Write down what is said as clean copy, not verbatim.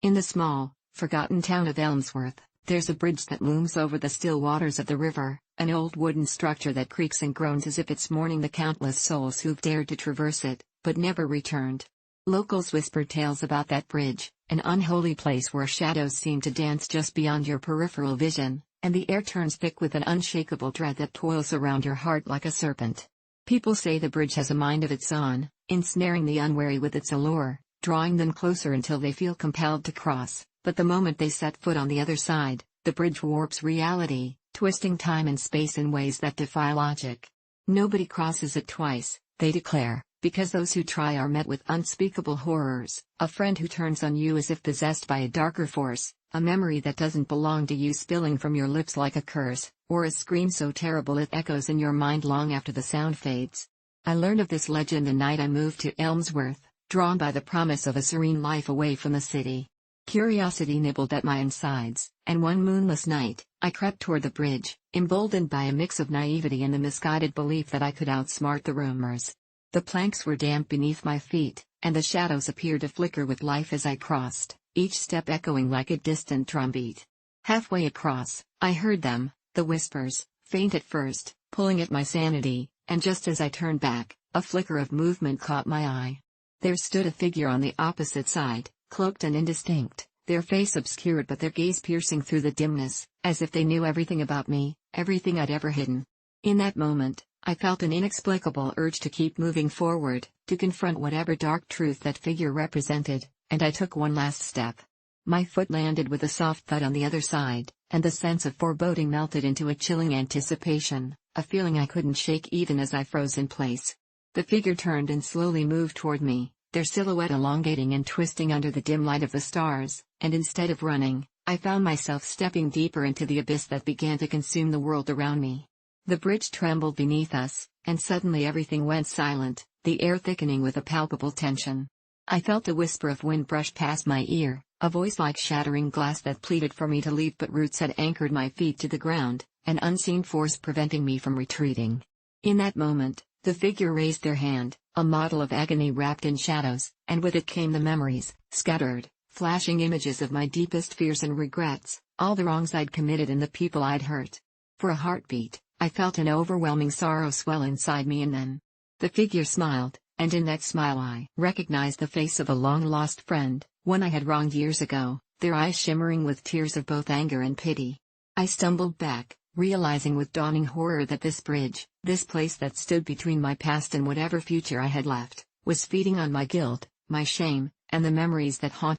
In the small, forgotten town of Elmsworth, there's a bridge that looms over the still waters of the river, an old wooden structure that creaks and groans as if it's mourning the countless souls who've dared to traverse it, but never returned. Locals whisper tales about that bridge, an unholy place where shadows seem to dance just beyond your peripheral vision, and the air turns thick with an unshakable dread that toils around your heart like a serpent. People say the bridge has a mind of its own, ensnaring the unwary with its allure, drawing them closer until they feel compelled to cross, but the moment they set foot on the other side, the bridge warps reality, twisting time and space in ways that defy logic. Nobody crosses it twice, they declare, because those who try are met with unspeakable horrors, a friend who turns on you as if possessed by a darker force, a memory that doesn't belong to you spilling from your lips like a curse, or a scream so terrible it echoes in your mind long after the sound fades. I learned of this legend the night I moved to Elmsworth, drawn by the promise of a serene life away from the city. Curiosity nibbled at my insides, and one moonless night, I crept toward the bridge, emboldened by a mix of naivety and the misguided belief that I could outsmart the rumors. The planks were damp beneath my feet, and the shadows appeared to flicker with life as I crossed, each step echoing like a distant drumbeat. Halfway across, I heard them, the whispers, faint at first, pulling at my sanity, and just as I turned back, a flicker of movement caught my eye. There stood a figure on the opposite side, cloaked and indistinct, their face obscured but their gaze piercing through the dimness, as if they knew everything about me, everything I'd ever hidden. In that moment, I felt an inexplicable urge to keep moving forward, to confront whatever dark truth that figure represented, and I took one last step. My foot landed with a soft thud on the other side, and the sense of foreboding melted into a chilling anticipation, a feeling I couldn't shake even as I froze in place. The figure turned and slowly moved toward me, their silhouette elongating and twisting under the dim light of the stars, and instead of running, I found myself stepping deeper into the abyss that began to consume the world around me. The bridge trembled beneath us, and suddenly everything went silent, the air thickening with a palpable tension. I felt a whisper of wind brush past my ear, a voice like shattering glass that pleaded for me to leave, but roots had anchored my feet to the ground, an unseen force preventing me from retreating. In that moment, the figure raised their hand, a model of agony wrapped in shadows, and with it came the memories, scattered, flashing images of my deepest fears and regrets, all the wrongs I'd committed and the people I'd hurt. For a heartbeat, I felt an overwhelming sorrow swell inside me, and then the figure smiled, and in that smile I recognized the face of a long-lost friend, one I had wronged years ago, their eyes shimmering with tears of both anger and pity. I stumbled back, realizing with dawning horror that this bridge, this place that stood between my past and whatever future I had left, was feeding on my guilt, my shame, and the memories that haunted